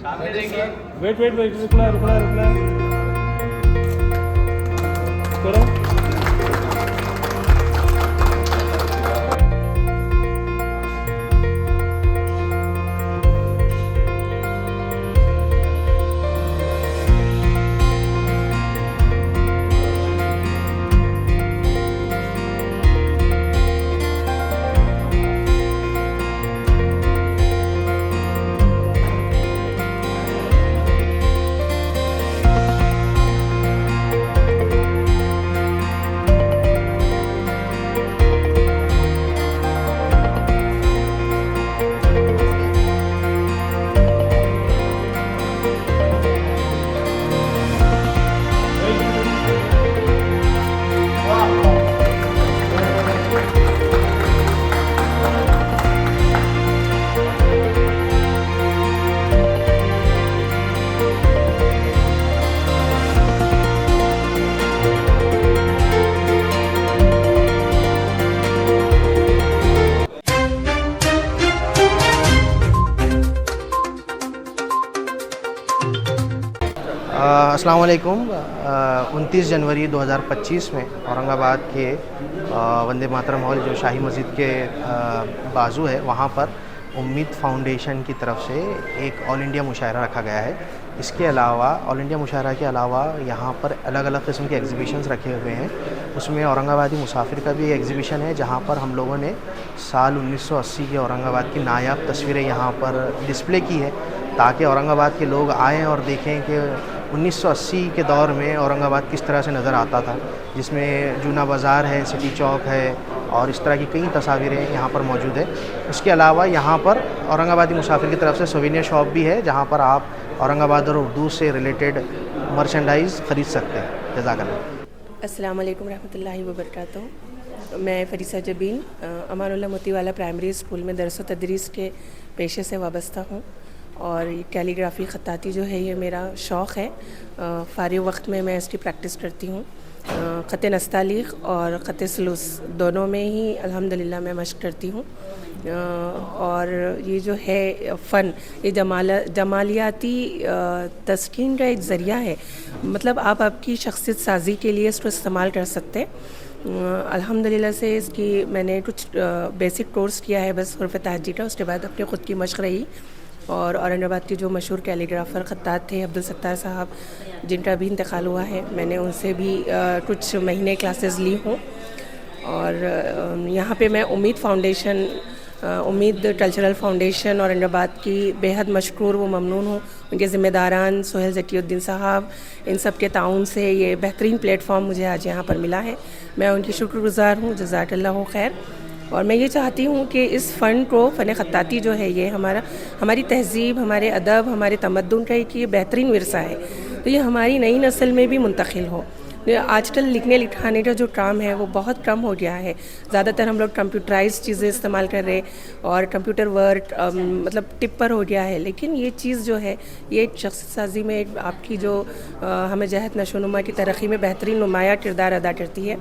Wait wait wait, रुकना रुकना रुकना, करो। अस्सलाम वालेकुम। 29 जनवरी 2025 में औरंगाबाद के वंदे मातरम हॉल जो शाही मस्जिद के बाजू है, वहाँ पर उम्मीद फाउंडेशन की तरफ से एक ऑल इंडिया मुशायरा रखा गया है। इसके अलावा ऑल इंडिया मुशायरा के अलावा यहाँ पर अलग अलग किस्म के एग्जीबिशंस रखे हुए हैं। उसमें औरंगाबादी मुसाफिर का भी एग्जीबिशन है, जहाँ पर हम लोगों ने साल 1980 के औरंगाबाद की नायाब तस्वीरें यहाँ पर डिस्प्ले की है, ताकि औरंगाबाद के लोग आएँ और देखें कि 1980 के दौर में औरंगाबाद किस तरह से नज़र आता था, जिसमें जूना बाज़ार है, सिटी चौक है और इस तरह की कई तस्वीरें यहाँ पर मौजूद है। इसके अलावा यहाँ पर औरंगाबादी मुसाफिर की तरफ से सोवेनियर शॉप भी है, जहाँ पर आप औरंगाबाद और उर्दू से रिलेटेड मर्चेंडाइज़ ख़रीद सकते हैं। जज़ाकल्लाह। अस्सलाम वालेकुम रहमतुल्लाहि व बरकातहू। मैं फ़रीसा जबीन अमानुल्लाह मोतीवाला प्राइमरी स्कूल में दरस व तदरीस के पेशे से वाबस्ता हूँ और कैलीग्राफ़ी ख़त्ताती जो है ये मेरा शौक़ है। फ़ारिग़ वक्त में मैं इसकी प्रैक्टिस करती हूँ। ख़त नस्तालीक़ और ख़त सलूस दोनों में ही अल्हम्दुलिल्लाह मैं मशक़ करती हूँ। और ये जो है फ़न, ये जमालियाती तस्कीन का एक ज़रिया है। मतलब आप आपकी शख्सियत साज़ी के लिए इसको इस्तेमाल कर सकते हैं। अल्हम्दुलिल्लाह से इसकी मैंने कुछ बेसिक कोर्स किया है बस हुर्फ़ तहज्जी का। उसके बाद अपने ख़ुद की मशक़ रही और औरंगाबाद के जो मशहूर कैलीग्राफ़र ख़त्तात थे अब्दुल सत्तार साहब, जिनका भी इंतकाल हुआ है, मैंने उनसे भी कुछ महीने क्लासेस ली हूँ। और यहाँ पे मैं उम्मीद फाउंडेशन, उम्मीद कल्चरल फाउंडेशन औरंगाबाद की बेहद मशकूर व ममनून हूँ। उनके ज़िम्मेदारान सोहेल ज़कीउद्दीन साहब, इन सब के ताउन से ये बेहतरीन प्लेटफॉर्म मुझे आज यहाँ पर मिला है। मैं उनकी शुक्रगुज़ार हूँ, जज़ाकल्लाहु खैर। और मैं ये चाहती हूँ कि इस फ़न को, फ़न ख़त्ताती जो है, ये हमारी तहज़ीब, हमारे अदब, हमारे तमद्दुन का एक ये बेहतरीन विरसा है, तो ये हमारी नई नस्ल में भी मुंतकिल हो। आजकल लिखने लिखाने का जो काम है वो बहुत कम हो गया है। ज़्यादातर हम लोग कंप्यूटराइज़ चीज़ें इस्तेमाल कर रहे हैं और कंप्यूटर वर्क मतलब टिप पर हो गया है। लेकिन ये चीज़ जो है ये शख्सियत साजी में एक आपकी जो हमें जहत नशोनुमा की तरक्की में बेहतरीन नुमाया किरदार अदा करती है।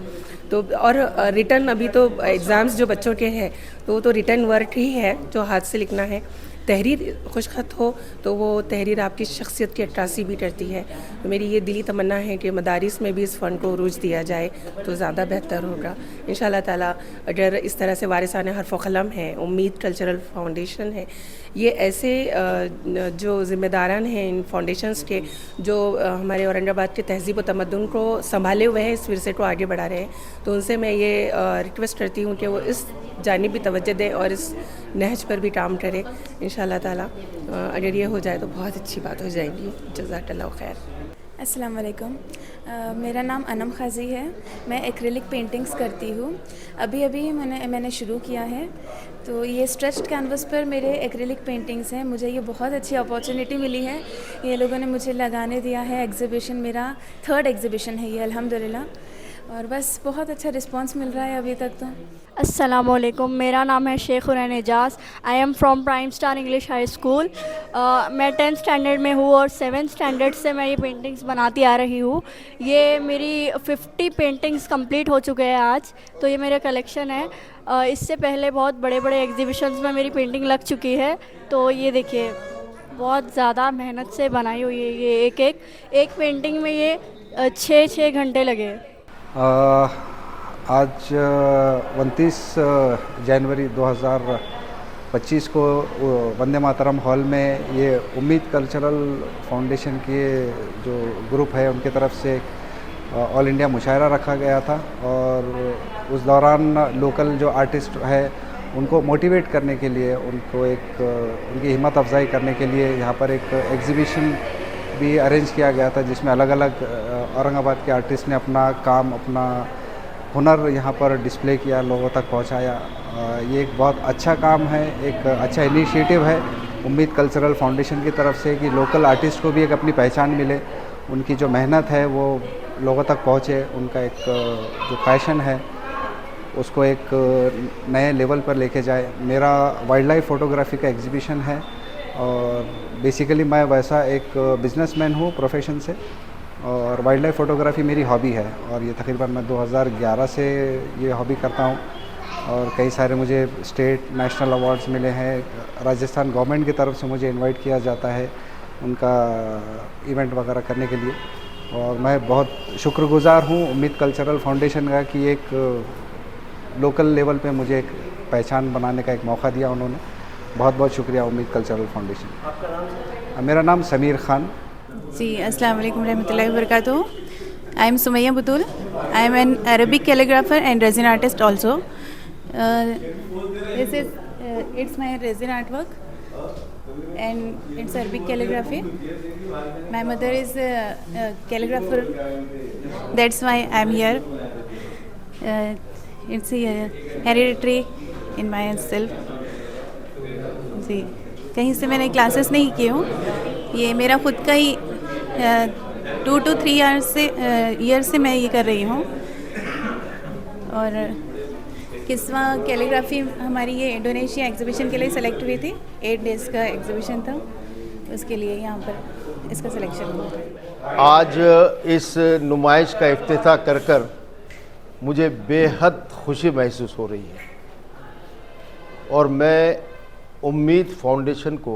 तो और रिटर्न, अभी तो एग्ज़ाम्स जो बच्चों के हैं तो वो तो रिटर्न वर्क ही है जो हाथ से लिखना है। तहरीर खुशखत हो तो वो तहरीर आपकी शख्सियत की अक्कासी भी करती है। तो मेरी ये दिली तमन्ना है कि मदारिस में भी इस फ़न को उरूज दिया जाए तो ज़्यादा बेहतर होगा इंशाअल्लाह ताला। अगर इस तरह से वारिसाने हर्फ़ व क़लम है, उम्मीद कल्चरल फाउंडेशन है, ये ऐसे जो ज़िम्मेदारान हैं इन फाउंडेशंस के, जो हमारे औरंगाबाद के तहज़ीब व तमद्दुन को संभाले हुए हैं, इस विरसे को आगे बढ़ा रहे हैं, तो उनसे मैं ये रिक्वेस्ट करती हूँ कि वो इस जानिब भी तवज्जो दें और इस नहज पर भी काम करें इंशाअल्लाह ताला। अगर ये हो जाए तो बहुत अच्छी बात हो जाएगी। जज़ाकल्लाहु खैर। अस्सलाम वालेकुम। मेरा नाम अनम खाजी है। मैं एक्रिलिक पेंटिंग्स करती हूँ। अभी मैंने शुरू किया है। तो ये स्ट्रेच्ड कैनवस पर मेरे एक्रिलिक पेंटिंग्स हैं। मुझे ये बहुत अच्छी अपॉर्चुनिटी मिली है, ये लोगों ने मुझे लगाने दिया है। एग्ज़िबिशन मेरा 3rd एग्ज़िबिशन है ये अल्हम्दुलिल्लाह, और बस बहुत अच्छा रिस्पांस मिल रहा है अभी तक तो। अस्सलाम वालेकुम, मेरा नाम है Shaikh Hurain Ejaz. I am from Prime Star English High School. मैं 10th स्टैंडर्ड में हूँ और 7th स्टैंडर्ड से मैं ये पेंटिंग्स बनाती आ रही हूँ। ये मेरी 50 पेंटिंग्स कंप्लीट हो चुके हैं आज, तो ये मेरा कलेक्शन है। इससे पहले बहुत बड़े बड़े एग्जीबिशंस में मेरी पेंटिंग लग चुकी है। तो ये देखिए, बहुत ज़्यादा मेहनत से बनाई हुई है ये एक पेंटिंग में ये 6 घंटे लगे। आज 29 जनवरी 2025 को वंदे मातरम हॉल में ये उम्मीद कल्चरल फाउंडेशन के जो ग्रुप है उनकी तरफ से ऑल इंडिया मुशायरा रखा गया था और उस दौरान लोकल जो आर्टिस्ट है उनको मोटिवेट करने के लिए, उनको उनकी हिम्मत अफजाई करने के लिए यहाँ पर एक एग्ज़िबिशन भी अरेंज किया गया था जिसमें अलग अलग औरंगाबाद के आर्टिस्ट ने अपना काम, अपना हुनर यहाँ पर डिस्प्ले किया, लोगों तक पहुँचाया। ये एक बहुत अच्छा काम है, एक अच्छा इनिशिएटिव है उम्मीद कल्चरल फाउंडेशन की तरफ से कि लोकल आर्टिस्ट को भी एक अपनी पहचान मिले, उनकी जो मेहनत है वो लोगों तक पहुँचे, उनका एक जो पैशन है उसको एक नए लेवल पर लेके जाए। मेरा वाइल्ड लाइफ फ़ोटोग्राफी का एग्ज़िबिशन है और बेसिकली मैं वैसा एक बिजनेसमैन हूँ प्रोफेशन से और वाइल्ड लाइफ फ़ोटोग्राफी मेरी हॉबी है और ये तकरीबन मैं 2011 से ये हॉबी करता हूँ और कई सारे मुझे स्टेट नेशनल अवार्ड्स मिले हैं। राजस्थान गवर्नमेंट की तरफ से मुझे इनवाइट किया जाता है उनका इवेंट वगैरह करने के लिए और मैं बहुत शुक्रगुज़ार हूँ उम्मीद कल्चरल फाउंडेशन का कि एक लोकल लेवल पे मुझे एक पहचान बनाने का एक मौका दिया उन्होंने। बहुत बहुत शुक्रिया उम्मीद कल्चरल फाउंडेशन। आपका नाम? मेरा नाम समीर खान। जी, अस्सलाम वालेकुम रहमतुल्लाहि व बरकातुहू। I am Sumaiya Batool. I am an Arabic calligrapher and resin artist also. This is it's my resin art work and it's Arabic calligraphy. My mother is a calligrapher, that's why I'm here. It's hereditary in myself. जी, कहीं से मैंने classes नहीं की हूँ, ये मेरा ख़ुद का ही 2 to 3 ईयर से मैं ये कर रही हूँ। और किस्वा कैलीग्राफी हमारी ये इंडोनेशिया एग्जीबिशन के लिए सेलेक्ट हुई थी। 8 डेज़ का एग्जीबिशन था, उसके लिए यहाँ पर इसका सिलेक्शन हुआ। आज इस नुमाइश का इफ्तिताह कर मुझे बेहद खुशी महसूस हो रही है और मैं उम्मीद फाउंडेशन को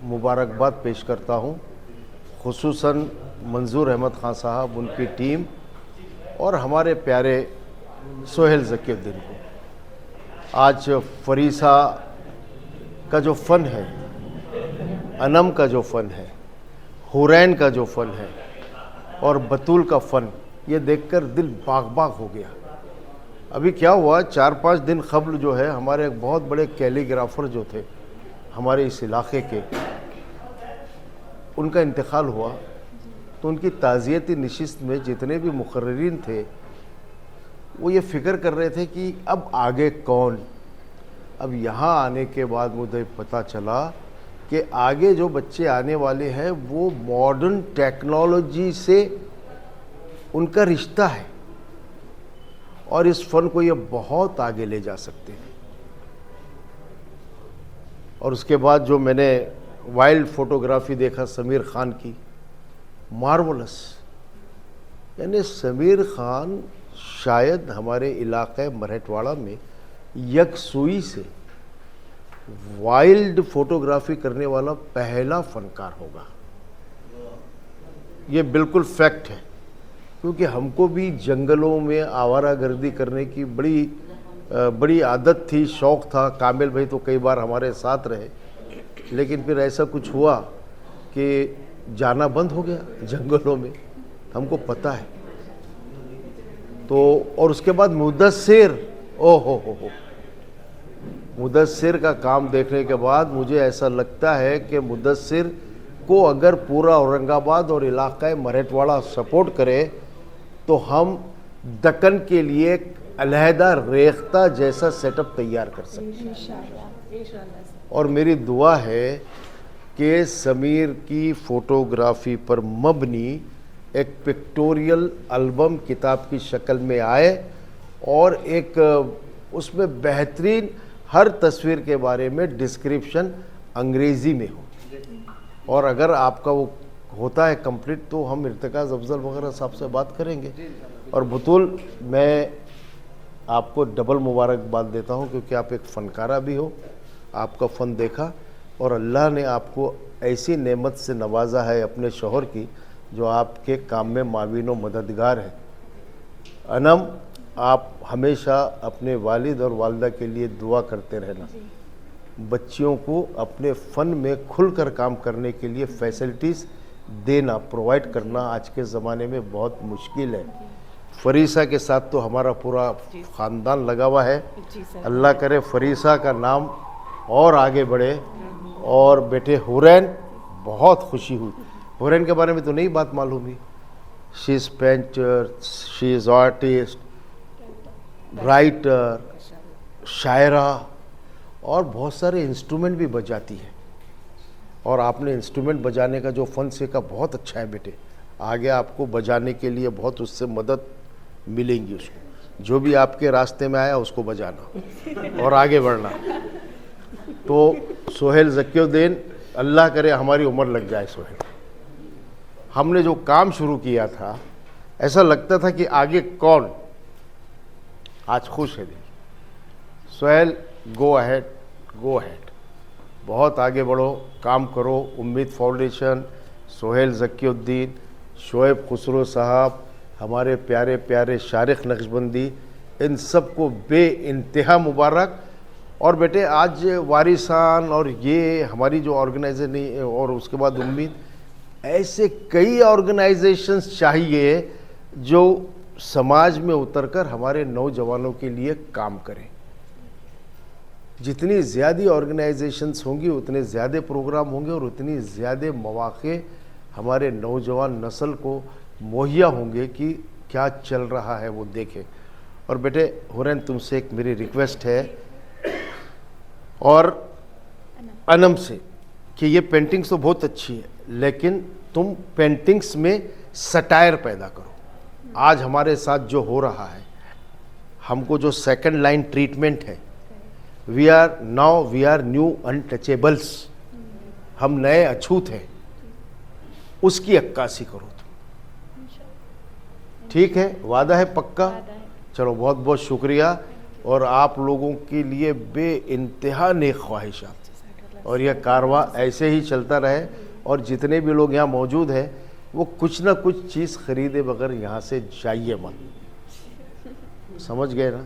मुबारकबाद पेश करता हूँ, खुसूसन मंजूर अहमद ख़ान साहब, उनकी टीम और हमारे प्यारे सोहेल ज़कीउद्दीन को। आज फरीसा का जो फ़न है, अनम का जो फ़न है, हुरैन का जो फ़न है और बतूल का फ़न, ये देखकर दिल बाग बाग हो गया। अभी क्या हुआ, 4-5 दिन क़ब्ल जो है हमारे एक बहुत बड़े कैलीग्राफर जो थे हमारे इस इलाके के, उनका इंतकाल हुआ। तो उनकी ताज़ियती नशिस्त में जितने भी मुक़र्रिरीन थे वो ये फ़िक्र कर रहे थे कि अब आगे कौन। अब यहाँ आने के बाद मुझे पता चला कि आगे जो बच्चे आने वाले हैं वो मॉडर्न टेक्नोलॉजी से उनका रिश्ता है और इस फ़न को ये बहुत आगे ले जा सकते हैं। और उसके बाद जो मैंने वाइल्ड फ़ोटोग्राफी देखा समीर ख़ान की, मार्वलस। यानी समीर ख़ान शायद हमारे इलाक़े मराठवाड़ा में यकसुई से वाइल्ड फ़ोटोग्राफी करने वाला पहला फ़नकार होगा। ये बिल्कुल फैक्ट है, क्योंकि हमको भी जंगलों में आवारागर्दी करने की बड़ी आदत थी, शौक़ था। कामिल भाई तो कई बार हमारे साथ रहे, लेकिन फिर ऐसा कुछ हुआ कि जाना बंद हो गया जंगलों में, हमको पता है। तो और उसके बाद मुदस्सिर, ओ हो मुदस्सिर का काम देखने के बाद मुझे ऐसा लगता है कि मुदस्सिर को अगर पूरा औरंगाबाद और इलाक़ा मराठवाड़ा सपोर्ट करे तो हम दक्कन के लिए एक अलहदा रेख्ता जैसा सेटअप तैयार कर सकते हैं। और मेरी दुआ है कि समीर की फ़ोटोग्राफी पर मबनी एक पिक्टोरियल एल्बम किताब की शक्ल में आए और एक उसमें बेहतरीन हर तस्वीर के बारे में डिस्क्रिप्शन अंग्रेज़ी में हो। और अगर आपका वो होता है कंप्लीट तो हम इर्तिकाज़ अफजल वगैरह साहब से बात करेंगे। और बुतुल, मैं आपको डबल मुबारकबाद देता हूँ क्योंकि आप एक फ़नकारा भी हो, आपका फ़न देखा और अल्लाह ने आपको ऐसी नेमत से नवाजा है अपने शौहर की जो आपके काम में माविन और मददगार है। अनम, आप हमेशा अपने वालिद और वालदा के लिए दुआ करते रहना। बच्चियों को अपने फ़न में खुलकर काम करने के लिए फैसिलिटीज़ देना, प्रोवाइड करना आज के ज़माने में बहुत मुश्किल है। फरीसा के साथ तो हमारा पूरा ख़ानदान लगा हुआ है। अल्लाह करे फरीसा का नाम और आगे बढ़े। और बेटे हुरैन, बहुत खुशी हुई। हुरैन के बारे में तो नई बात मालूम हुई। She is painter, she is artist, writer, शायरा और बहुत सारे इंस्ट्रूमेंट भी बजाती है। और आपने इंस्ट्रूमेंट बजाने का जो फ़न सीखा बहुत अच्छा है बेटे। आगे आपको बजाने के लिए बहुत उससे मदद मिलेंगी। उसको जो भी आपके रास्ते में आया उसको बजाना और आगे बढ़ना। तो सोहेल ज़कीउद्दीन, अल्लाह करे हमारी उम्र लग जाए। सोहेल, हमने जो काम शुरू किया था ऐसा लगता था कि आगे कौन, आज खुश है दिल। Sohail, go ahead, go ahead, बहुत आगे बढ़ो, काम करो। उम्मीद फाउंडेशन, सोहेल ज़कीउद्दीन, शोएब खुसरो साहब, हमारे प्यारे प्यारे शारिक नक्शबंदी, इन सब को बेइंतहा मुबारक। और बेटे आज वारिसान और ये हमारी जो ऑर्गेनाइजेशन और उसके बाद उम्मीद, ऐसे कई ऑर्गेनाइजेशंस चाहिए जो समाज में उतरकर हमारे नौजवानों के लिए काम करें। जितनी ज़्यादा ऑर्गेनाइजेशंस होंगी उतने ज़्यादा प्रोग्राम होंगे और उतनी ज़्यादा मौक़े हमारे नौजवान नस्ल को मुहैया होंगे कि क्या चल रहा है वो देखें। और बेटे हुरैन, तुमसे एक मेरी रिक्वेस्ट है और अनम से कि ये पेंटिंग्स तो बहुत अच्छी है, लेकिन तुम पेंटिंग्स में सटायर पैदा करो। आज हमारे साथ जो हो रहा है, हमको जो सेकंड लाइन ट्रीटमेंट है, वी आर न्यू अनटचेबल्स, हम नए अछूत हैं, उसकी अक्कासी करो तुम। ठीक है, वादा है पक्का? चलो, बहुत बहुत शुक्रिया। और आप लोगों के लिए बेइंतहा नेक ख्वाहिशात, और यह कारवां ऐसे ही चलता रहे। और जितने भी लोग यहाँ मौजूद हैं वो कुछ ना कुछ चीज़ खरीदे बगैर यहाँ से जाइए मत। समझ गए ना?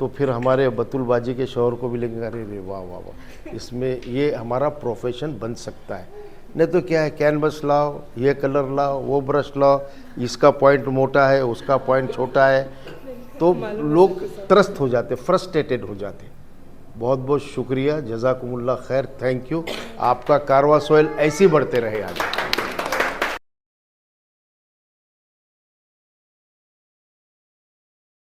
तो फिर हमारे बतुल बाजी के शौहर को भी लेंगे, अरे रे वाह वाह वाह, इसमें ये हमारा प्रोफेशन बन सकता है। नहीं तो क्या है, कैनवस लाओ, ये कलर लाओ, वो ब्रश लाओ, इसका पॉइंट मोटा है, उसका पॉइंट छोटा है, तो लोग त्रस्त हो जाते, फ्रस्ट्रेटेड हो जाते। बहुत बहुत शुक्रिया, जज़ाकुमुल्लाह खैर, थैंक यू। आपका कारवां सोहेल ऐसे ही बढ़ते रहे आगे।